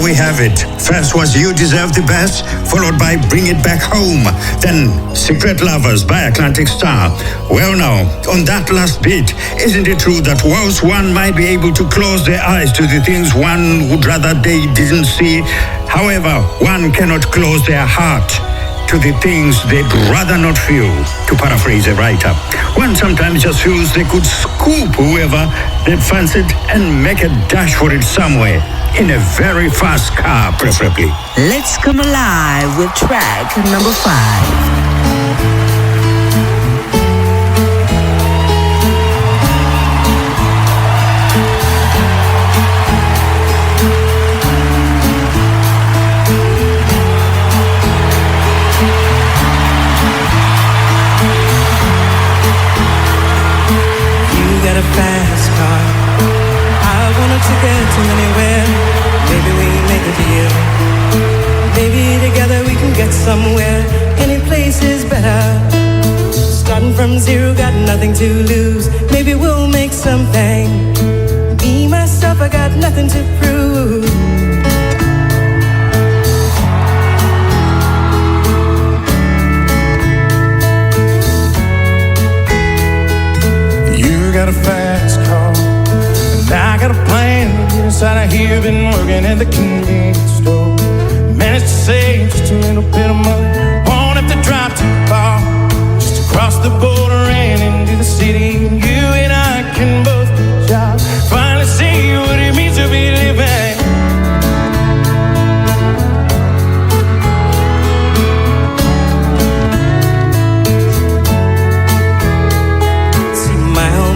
we have it. First was You Deserve the Best, followed by Bring It Back Home. Then Secret Lovers by Atlantic Star. Well now, on that last bit, isn't it true that whilst one might be able to close their eyes to the things one would rather they didn't see, however, one cannot close their heart to the things they'd rather not feel, to paraphrase a writer. One sometimes just feels they could scoop whoever they'd fancied and make a dash for it somewhere, in a very fast car preferably. Let's come alive with track number 5. A fast car, I wanted to get to anywhere. Maybe we make a deal. Maybe together we can get somewhere. Any place is better. Starting from zero, got nothing to lose. Maybe we'll make something. Me, myself, I got nothing to prove. Got a fast car, and I got a plan to get inside of here. Been working at the convenience store. Managed to save just a little bit of money. Won't have to drive too far, just across the border and into the city. You and I can both get jobs. Finally see what it means to be living.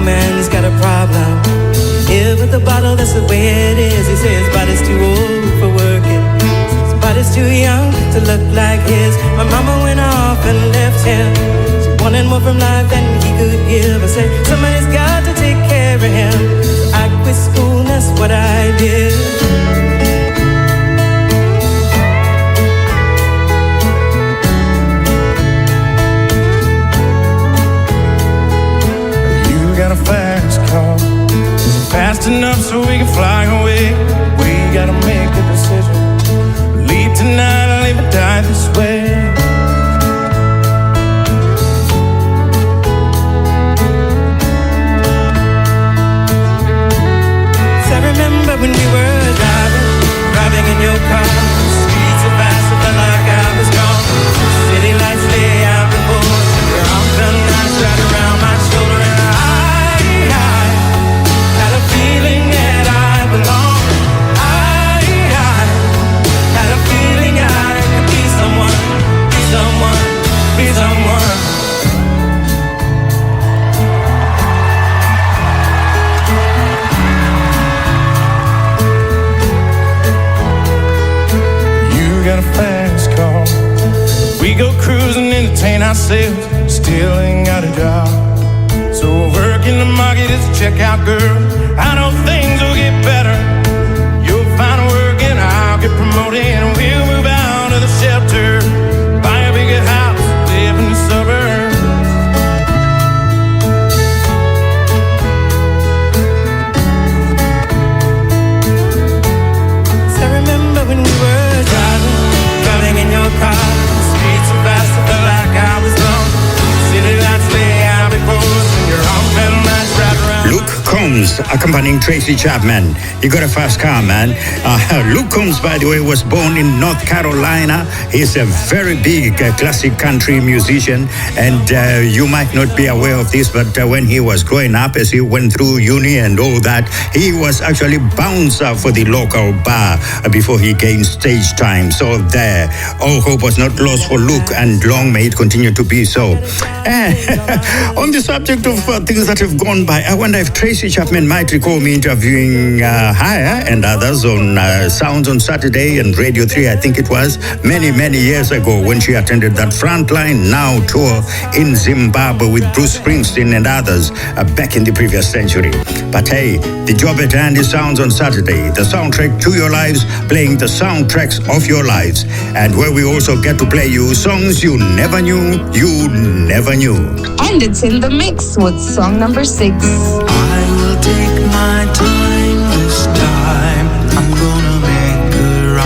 Man's got a problem. Here with the bottle, that's the way it is. He says his body's too old for working. His body's too young to look like his. My mama went off and left him. She wanted more from life than he could give. I said, somebody's got to take care of him. So I quit school, and that's what I did. Got a fast car, is it fast enough so we can fly away? We gotta make a decision. Leave tonight or leave or die this way. So I remember when we were driving in your car. Streets so fast, I felt like I was gone. City lights lay out before us. Your arms felt nice right around my shoulder. Feeling that I belong. I had a feeling I could be someone, be someone, be someone. You got a fast car. We go cruising, entertain ourselves. Still ain't got a job. So work in the market as a checkout girl. I know things will get better. You'll find work and I'll get promoted, and we'll move out of the shelter, buy a bigger house, live in the suburbs. So I remember when we were driving in your car. The streets so fast, I felt like I was lost. City lights lay out before us, and your arms felt nice right around. Luke Combs accompanying Tracy Chapman. You got a fast car, man. Luke Combs, by the way, was born in North Carolina. He's a very big classic country musician, and you might not be aware of this, but when he was growing up, as he went through uni and all that, he was actually bouncer for the local bar before he gained stage time. So there, all hope was not lost for Luke, and long may it continue to be so. On the subject of things that have gone by, I wonder if Tracy Chapman might recall me interviewing Haya and others on Sounds on Saturday and Radio 3, I think it was, many years ago when she attended that Frontline Now tour in Zimbabwe with Bruce Springsteen and others back in the previous century. But hey, the job at hand is Sounds on Saturday, the soundtrack to your lives, playing the soundtracks of your lives, and where we also get to play you songs you never knew you never knew. And it's in the mix with song number 6. I will take my time this time. I'm gonna make a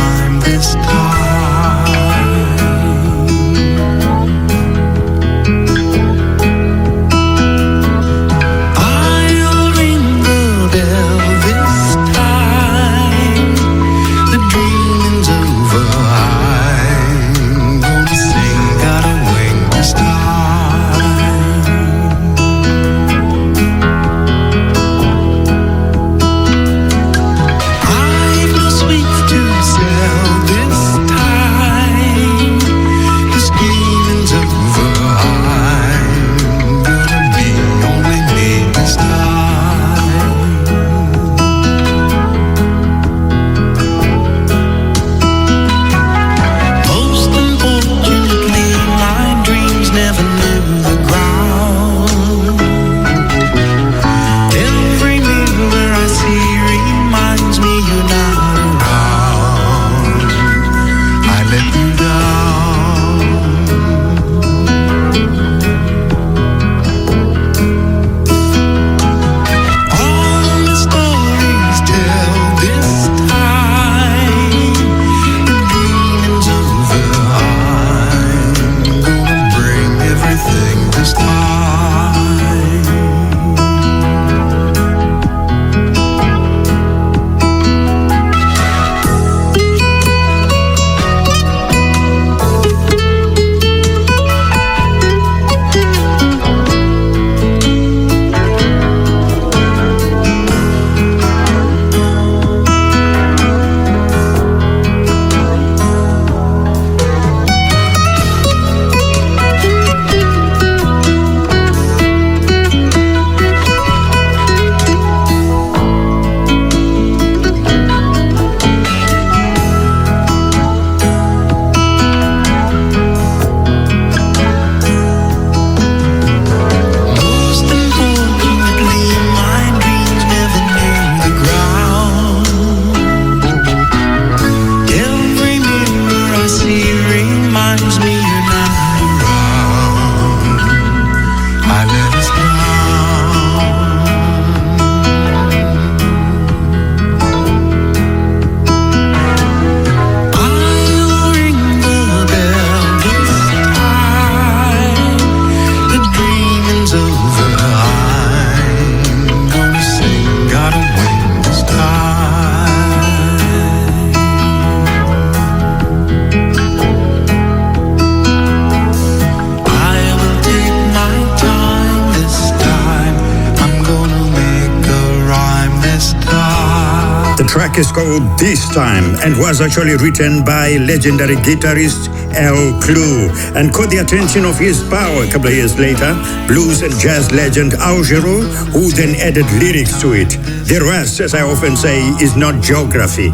The track is called This Time and was actually written by legendary guitarist Al Clue and caught the attention of his power a couple of years later, blues and jazz legend Al Jarreau, who then added lyrics to it. The rest, as I often say, is not geography.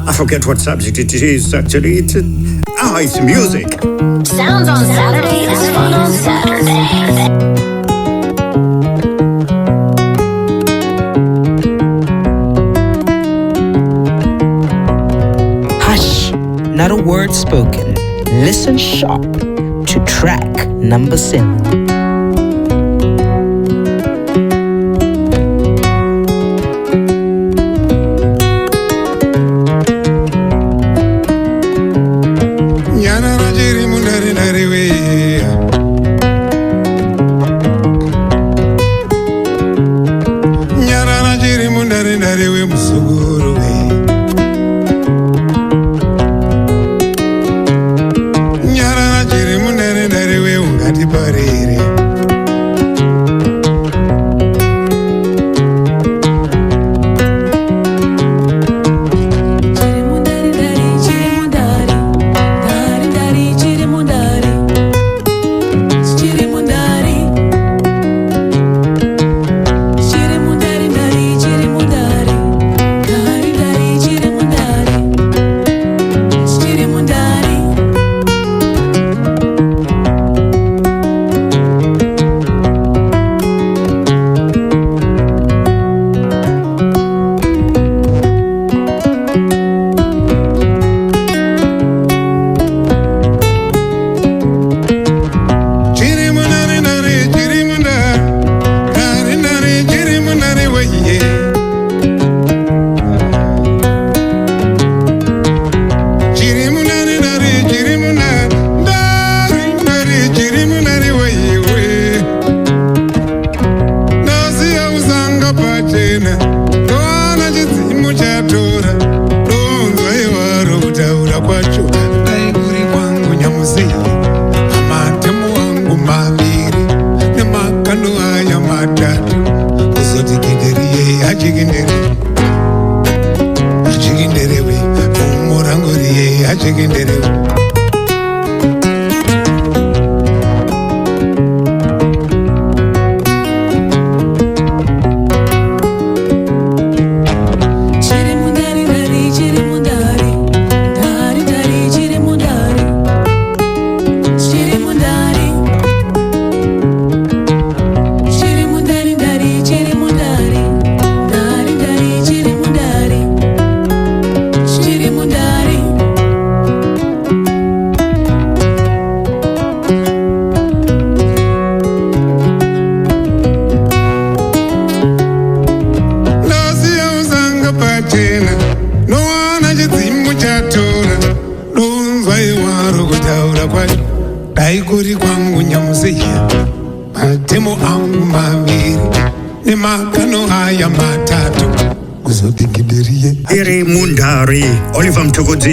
I forget what subject it is actually. It's music. Sounds on Saturday is fun on Saturday. Not a word spoken. Listen sharp to track number 7.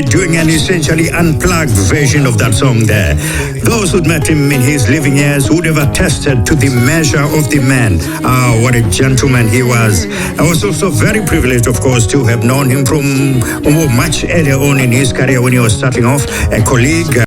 Doing an essentially unplugged version of that song there. Those who'd met him in his living years would have attested to the measure of the man. What a gentleman he was. I was also very privileged, of course, to have known him from much earlier on in his career when he was starting off, a colleague.